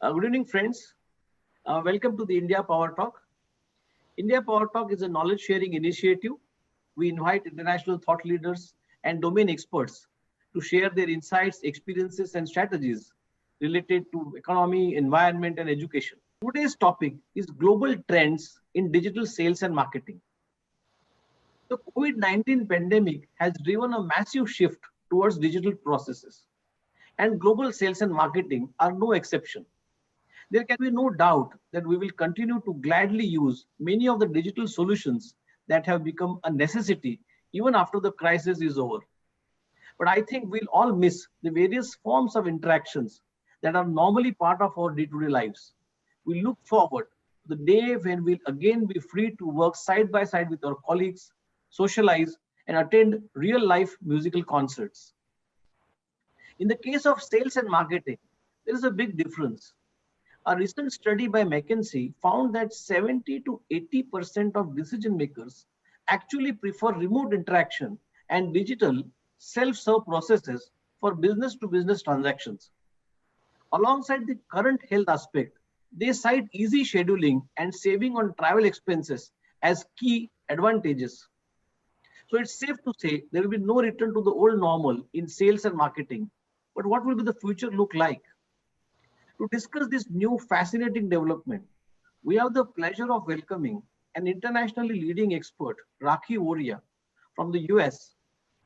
Good evening, friends. Welcome to the India Power Talk. India Power Talk is a knowledge sharing initiative. We invite international thought leaders and domain experts to share their insights, experiences, and strategies related to economy, environment, and education. Today's topic is global trends in digital sales and marketing. The COVID-19 pandemic has driven a massive shift towards digital processes, and global sales and marketing are no exception. There can be no doubt that we will continue to gladly use many of the digital solutions that have become a necessity even after the crisis is over. But I think we'll all miss the various forms of interactions that are normally part of our day-to-day lives. We look forward to the day when we'll again be free to work side by side with our colleagues, socialize, and attend real-life musical concerts. In the case of sales and marketing, there is a big difference. A recent study by McKinsey found that 70 to 80% of decision makers actually prefer remote interaction and digital self-serve processes for business-to-business transactions. Alongside the current health aspect, they cite easy scheduling and saving on travel expenses as key advantages. So it's safe to say there will be no return to the old normal in sales and marketing. But what will be the future look like? To discuss this new fascinating development, we have the pleasure of welcoming an internationally leading expert, Rakhi Voria, from the US,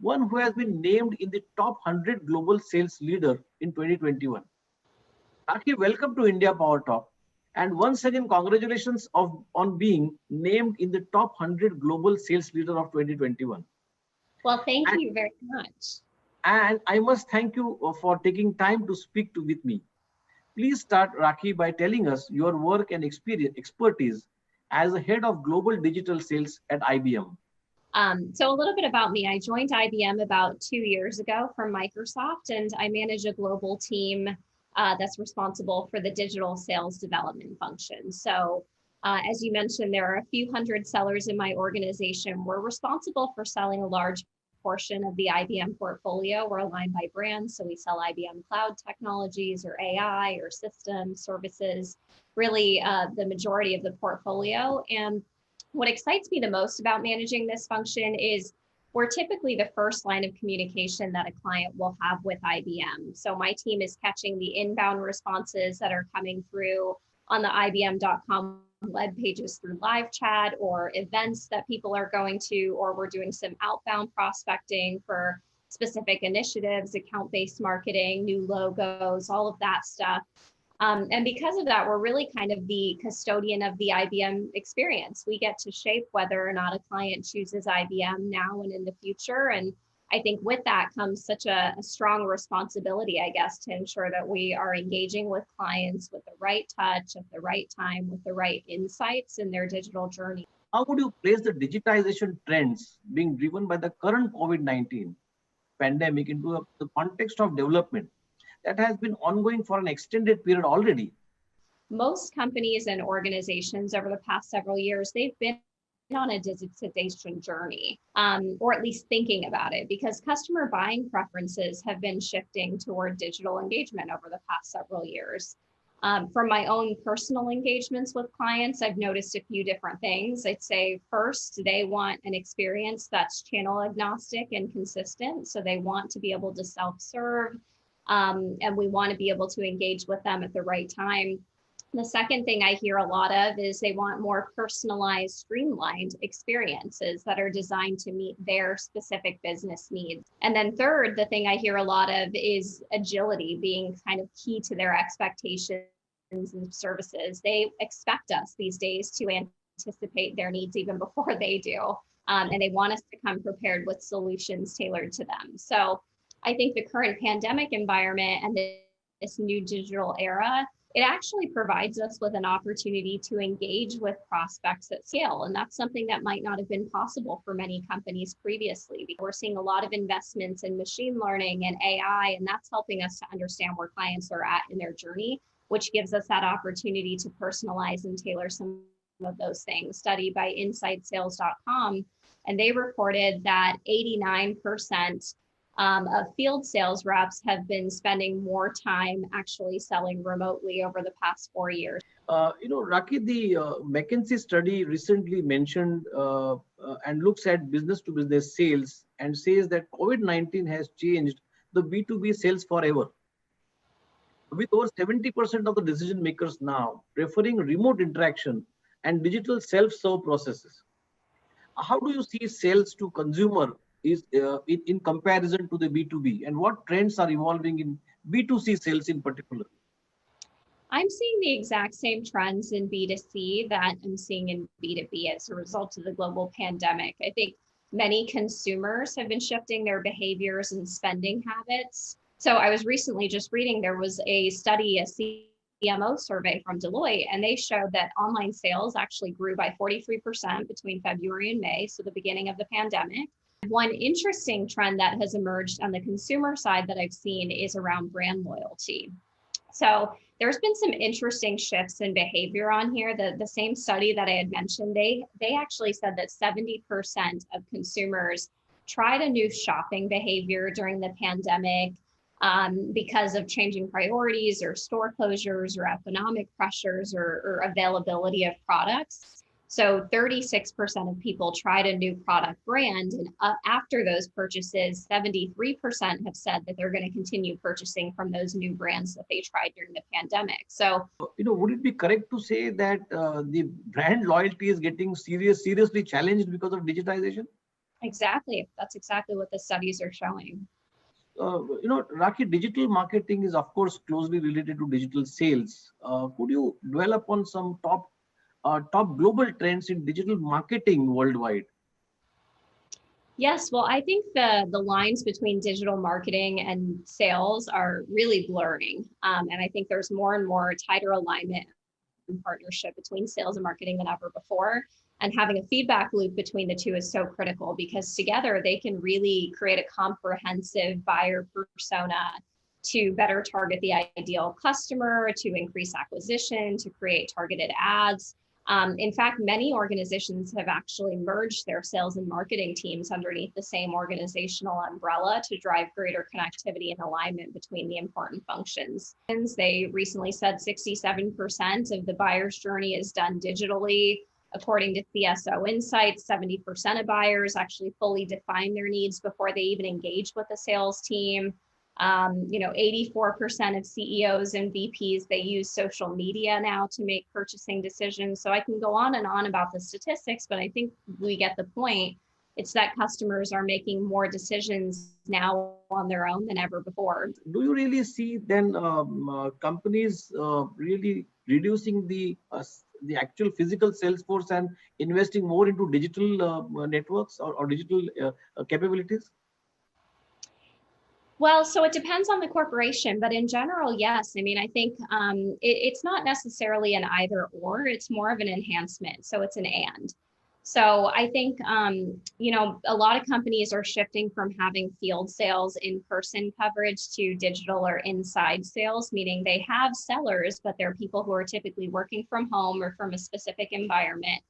one who has been named in the top 100 global sales leader in 2021. Rakhi, welcome to India Power Talk. And once again, congratulations on being named in the top 100 global sales leader of 2021. Well, thank you very much. And I must thank you for taking time to speak with me. Please start, Rakhi, by telling us your work and expertise as the head of global digital sales at IBM. So a little bit about me. I joined IBM about 2 years ago from Microsoft, and I manage a global team that's responsible for the digital sales development function. So as you mentioned, there are a few hundred sellers in my organization. We're responsible for selling a large portion of the IBM portfolio. We're aligned by brands, so we sell IBM cloud technologies or AI or systems, services, really the majority of the portfolio. And what excites me the most about managing this function is we're typically the first line of communication that a client will have with IBM. So my team is catching the inbound responses that are coming through on the IBM.com web pages through live chat or events that people are going to, or we're doing some outbound prospecting for specific initiatives, account-based marketing, new logos, all of that stuff. And because of that, we're really kind of the custodian of the IBM experience. We get to shape whether or not a client chooses IBM now and in the future. And I think with that comes such a strong responsibility, I guess, to ensure that we are engaging with clients with the right touch at the right time, with the right insights in their digital journey. How would you place the digitization trends being driven by the current COVID-19 pandemic into the context of development that has been ongoing for an extended period already? Most companies and organizations over the past several years, they've been on a digitization journey, or at least thinking about it, because customer buying preferences have been shifting toward digital engagement over the past several years. From my own personal engagements with clients, I've noticed a few different things. I'd say first, they want an experience that's channel agnostic and consistent. So they want to be able to self-serve, and we want to be able to engage with them at the right time. The second thing I hear a lot of is they want more personalized, streamlined experiences that are designed to meet their specific business needs. And then third, the thing I hear a lot of is agility being kind of key to their expectations and services. They expect us these days to anticipate their needs even before they do. And they want us to come prepared with solutions tailored to them. So I think the current pandemic environment and this new digital era, it actually provides us with an opportunity to engage with prospects at scale. And that's something that might not have been possible for many companies previously. We're seeing a lot of investments in machine learning and AI, and that's helping us to understand where clients are at in their journey, which gives us that opportunity to personalize and tailor some of those things. Study by InsideSales.com, and they reported that 89% of field sales reps have been spending more time actually selling remotely over the past 4 years. Rakhi, the McKinsey study recently mentioned and looks at business to business sales and says that COVID-19 has changed the B2B sales forever. With over 70% of the decision makers now preferring remote interaction and digital self-serve processes. How do you see sales to consumer is in comparison to the B2B, and what trends are evolving in B2C sales in particular? I'm seeing the exact same trends in B2C that I'm seeing in B2B as a result of the global pandemic. I think many consumers have been shifting their behaviors and spending habits. So I was recently just reading, there was a study, a CMO survey from Deloitte, and they showed that online sales actually grew by 43% between February and May, so the beginning of the pandemic. One interesting trend that has emerged on the consumer side that I've seen is around brand loyalty. So there's been some interesting shifts in behavior on here. The same study that I had mentioned, they actually said that 70% of consumers tried a new shopping behavior during the pandemic because of changing priorities or store closures or economic pressures or availability of products. So 36% of people tried a new product brand, and after those purchases, 73% have said that they're going to continue purchasing from those new brands that they tried during the pandemic. So, would it be correct to say that the brand loyalty is getting seriously challenged because of digitization? Exactly. That's exactly what the studies are showing. Rakhi, digital marketing is of course closely related to digital sales. Could you dwell upon some top global trends in digital marketing worldwide? Yes, well, I think the lines between digital marketing and sales are really blurring. And I think there's more and more tighter alignment and partnership between sales and marketing than ever before. And having a feedback loop between the two is so critical because together they can really create a comprehensive buyer persona to better target the ideal customer, to increase acquisition, to create targeted ads. In fact, many organizations have actually merged their sales and marketing teams underneath the same organizational umbrella to drive greater connectivity and alignment between the important functions. They recently said 67% of the buyer's journey is done digitally. According to CSO Insights, 70% of buyers actually fully define their needs before they even engage with the sales team. 84% of CEOs and VPs, they use social media now to make purchasing decisions. So I can go on and on about the statistics, but I think we get the point. It's that customers are making more decisions now on their own than ever before. Do you really see then companies really reducing the actual physical sales force and investing more into digital networks or digital capabilities? Well, so it depends on the corporation, but in general, yes. I mean, I think it's not necessarily an either or, it's more of an enhancement. So it's an and. So I think, a lot of companies are shifting from having field sales in-person coverage to digital or inside sales, meaning they have sellers, but they're people who are typically working from home or from a specific environment.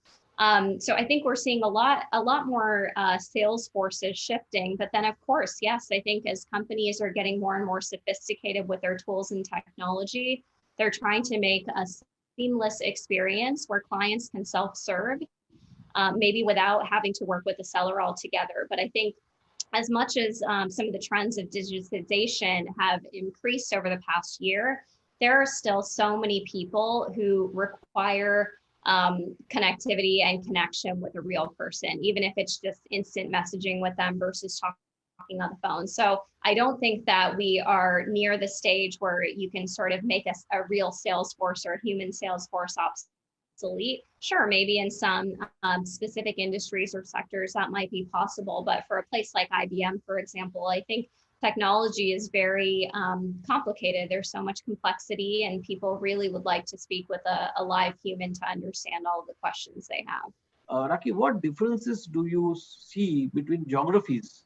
So I think we're seeing a lot more sales forces shifting, but then of course, yes, I think as companies are getting more and more sophisticated with their tools and technology, they're trying to make a seamless experience where clients can self-serve, maybe without having to work with a seller altogether. But I think as much as some of the trends of digitization have increased over the past year, there are still so many people who require connectivity and connection with a real person, even if it's just instant messaging with them versus talking on the phone. So I don't think that we are near the stage where you can sort of make a real sales force or a human sales force obsolete. Sure, maybe in some specific industries or sectors that might be possible, but for a place like IBM, for example, I think technology is very complicated. There's so much complexity, and people really would like to speak with a live human to understand all of the questions they have. Rakhi, what differences do you see between geographies,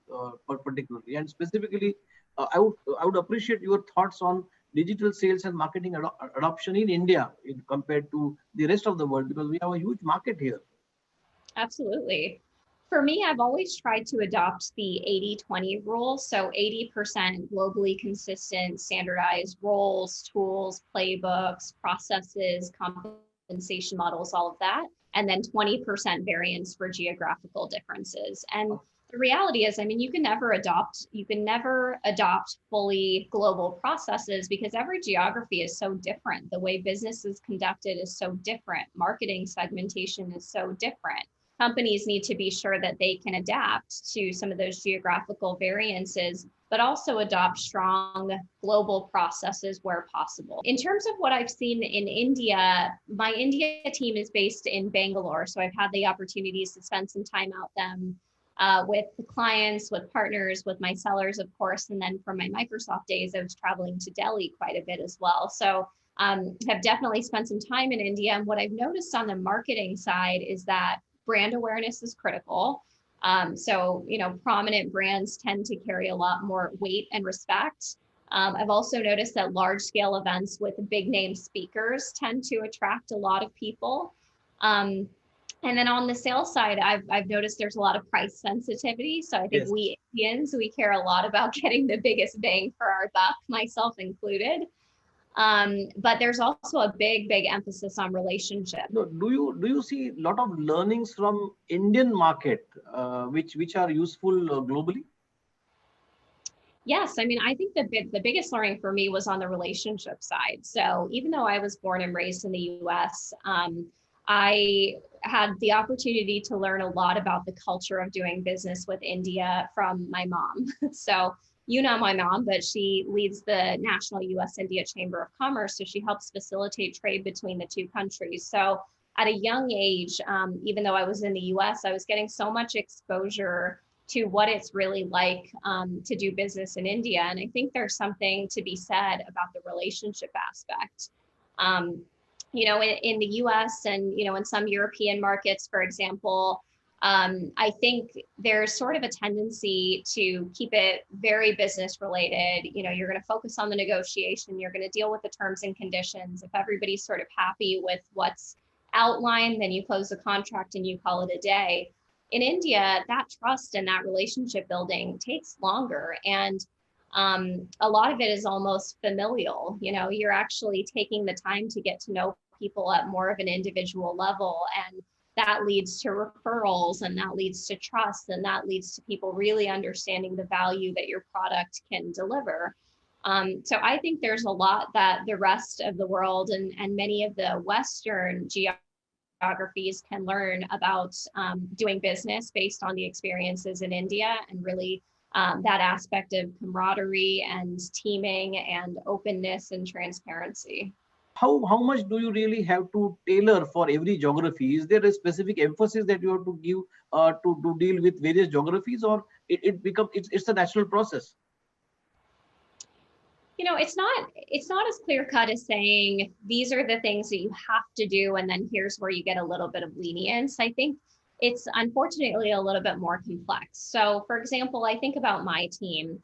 particularly, and specifically, I would appreciate your thoughts on digital sales and marketing adoption in India compared to the rest of the world, because we have a huge market here. Absolutely. For me, I've always tried to adopt the 80-20 rule. So 80% globally consistent, standardized roles, tools, playbooks, processes, compensation models, all of that. And then 20% variance for geographical differences. And the reality is, I mean, you can never adopt fully global processes because every geography is so different. The way business is conducted is so different. Marketing segmentation is so different. Companies need to be sure that they can adapt to some of those geographical variances, but also adopt strong global processes where possible. In terms of what I've seen in India, my India team is based in Bangalore. So I've had the opportunities to spend some time out them with the clients, with partners, with my sellers, of course. And then from my Microsoft days, I was traveling to Delhi quite a bit as well. So have definitely spent some time in India. And what I've noticed on the marketing side is that brand awareness is critical. So, prominent brands tend to carry a lot more weight and respect. I've also noticed that large scale events with big name speakers tend to attract a lot of people. And then on the sales side, I've noticed there's a lot of price sensitivity. So I think we Indians, we care a lot about getting the biggest bang for our buck, myself included. But there's also a big emphasis on relationship. No, do you see a lot of learnings from Indian market, which are useful globally? Yes, I mean, I think the biggest learning for me was on the relationship side. So even though I was born and raised in the U.S., I had the opportunity to learn a lot about the culture of doing business with India from my mom. So my mom, but she leads the National U.S. India Chamber of Commerce. So she helps facilitate trade between the two countries. So at a young age, even though I was in the U.S., I was getting so much exposure to what it's really like to do business in India. And I think there's something to be said about the relationship aspect. In the US and, in some European markets, for example, I think there's sort of a tendency to keep it very business related. You're going to focus on the negotiation, you're going to deal with the terms and conditions. If everybody's sort of happy with what's outlined, then you close the contract and you call it a day. In India, that trust and that relationship building takes longer. And a lot of it is almost familial. You're actually taking the time to get to know people at more of an individual level. And that leads to referrals, and that leads to trust, and that leads to people really understanding the value that your product can deliver. So I think there's a lot that the rest of the world and many of the Western geographies can learn about doing business based on the experiences in India, and really that aspect of camaraderie and teaming and openness and transparency. How much do you really have to tailor for every geography? Is there a specific emphasis that you have to give to deal with various geographies, or it's a natural process? It's not as clear cut as saying these are the things that you have to do, and then here's where you get a little bit of lenience. I think it's unfortunately a little bit more complex. So for example, I think about my team.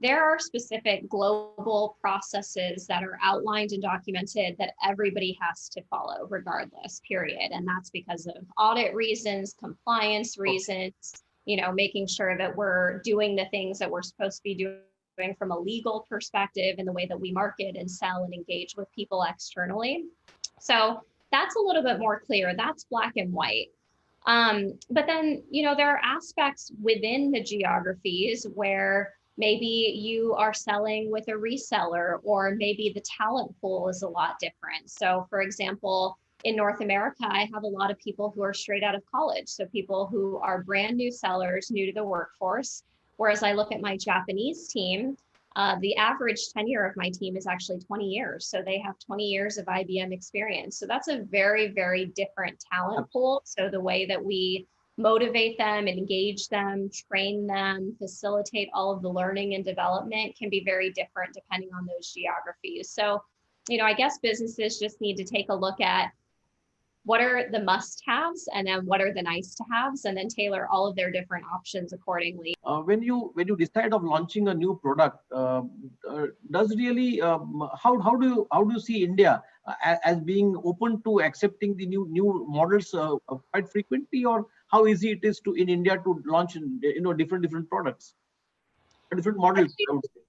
There are specific global processes that are outlined and documented that everybody has to follow regardless, period. And that's because of audit reasons, compliance reasons, making sure that we're doing the things that we're supposed to be doing from a legal perspective in the way that we market and sell and engage with people externally. So that's a little bit more clear. That's black and white. But then, there are aspects within the geographies where maybe you are selling with a reseller, or maybe the talent pool is a lot different. So for example, in North America, I have a lot of people who are straight out of college. So people who are brand new sellers, new to the workforce. Whereas I look at my Japanese team, the average tenure of my team is actually 20 years. So they have 20 years of IBM experience. So that's a very, very different talent pool. So the way that we motivate them, engage them, train them, facilitate all of the learning and development can be very different depending on those geographies. So, I guess businesses just need to take a look at what are the must-haves and then what are the nice-to-haves, and then tailor all of their different options accordingly. When you decide of launching a new product, does really how do you see India as being open to accepting the new models quite frequently, or how easy it is to in India to launch different products, different models, Actually, I would say.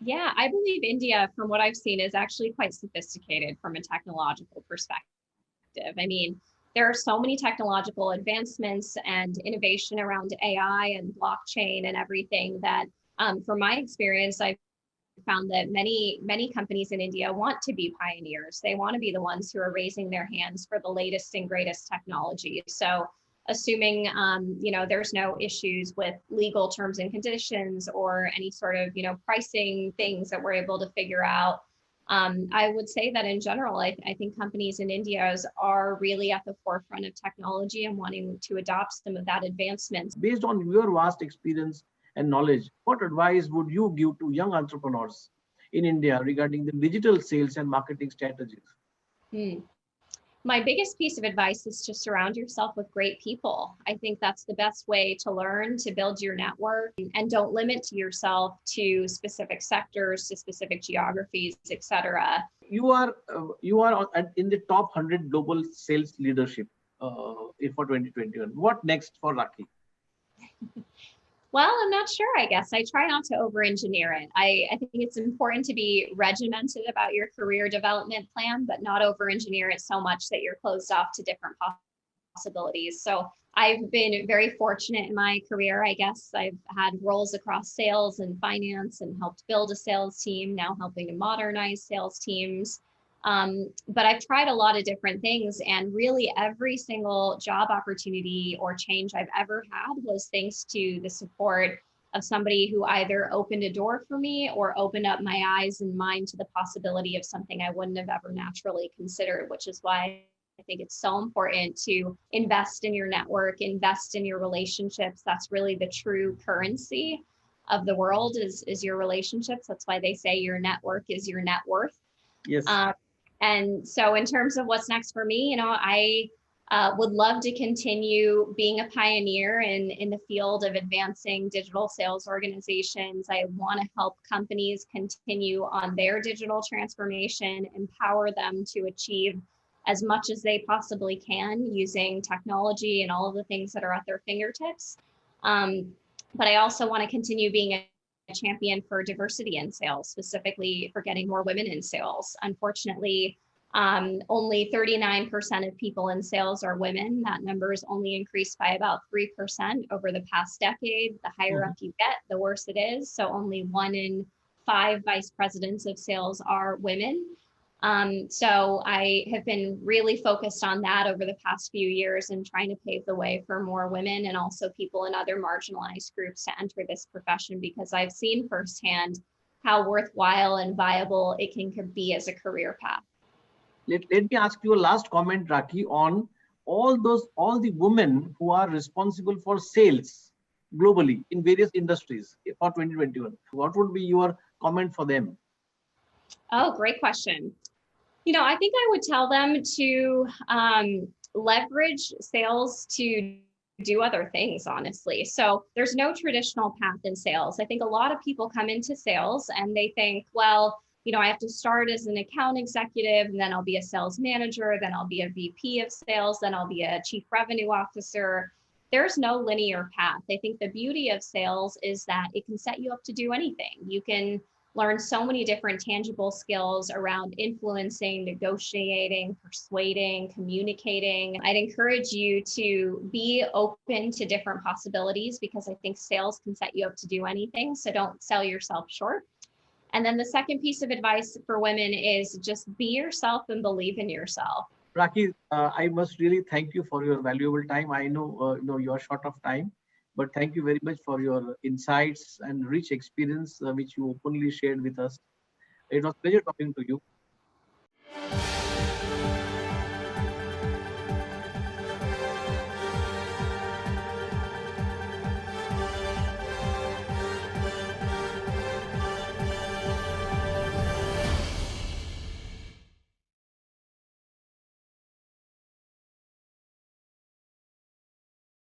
yeah, I believe India, from what I've seen, is actually quite sophisticated from a technological perspective. I mean, there are so many technological advancements and innovation around AI and blockchain and everything that, from my experience, I've found that many companies in India want to be pioneers. They want to be the ones who are raising their hands for the latest and greatest technology. So assuming there's no issues with legal terms and conditions or any sort of pricing things that we're able to figure out, I would say that in general, I think companies in India are really at the forefront of technology and wanting to adopt some of that advancements. Based on your vast experience and knowledge, what advice would you give to young entrepreneurs in India regarding the digital sales and marketing strategies? Hmm. My biggest piece of advice is to surround yourself with great people. I think that's the best way to learn, to build your network, and don't limit yourself to specific sectors, to specific geographies, etc. You are in the top 100 global sales leadership for 2021. What next for Rakhi? Well, I'm not sure, I guess. I try not to over engineer it. I think it's important to be regimented about your career development plan, but not over engineer it so much that you're closed off to different possibilities. So I've been very fortunate in my career. I guess I've had roles across sales and finance and helped build a sales team, now helping to modernize sales teams. But I've tried a lot of different things, and really every single job opportunity or change I've ever had was thanks to the support of somebody who either opened a door for me or opened up my eyes and mind to the possibility of something I wouldn't have ever naturally considered, which is why I think it's so important to invest in your network, invest in your relationships. That's really the true currency of the world is your relationships. That's why they say your network is your net worth. Yes. And so in terms of what's next for me, I would love to continue being a pioneer in the field of advancing digital sales organizations. I want to help companies continue on their digital transformation, empower them to achieve as much as they possibly can using technology and all of the things that are at their fingertips. But I also want to continue being a champion for diversity in sales, specifically for getting more women in sales. Unfortunately, only 39% of people in sales are women. That number has only increased by about 3% over the past decade. The higher up you get, the worse it is. So only 1 in 5 vice presidents of sales are women. So I have been really focused on that over the past few years and trying to pave the way for more women and also people in other marginalized groups to enter this profession, because I've seen firsthand how worthwhile and viable it can be as a career path. Let me ask you a last comment, Rakhi, on all the women who are responsible for sales globally in various industries for 2021. What would be your comment for them? Oh, great question. I think I would tell them to leverage sales to do other things, honestly. So there's no traditional path in sales. I think a lot of people come into sales and they think, well, I have to start as an account executive, and then I'll be a sales manager, then I'll be a VP of sales, then I'll be a chief revenue officer. There's no linear path. I think the beauty of sales is that it can set you up to do anything. You can learn so many different tangible skills around influencing, negotiating, persuading, communicating. I'd encourage you to be open to different possibilities, because I think sales can set you up to do anything. So don't sell yourself short. And then the second piece of advice for women is just be yourself and believe in yourself. Rakhi, I must really thank you for your valuable time. I know, you are short of time, but thank you very much for your insights and rich experience which you openly shared with us. It was a pleasure talking to you.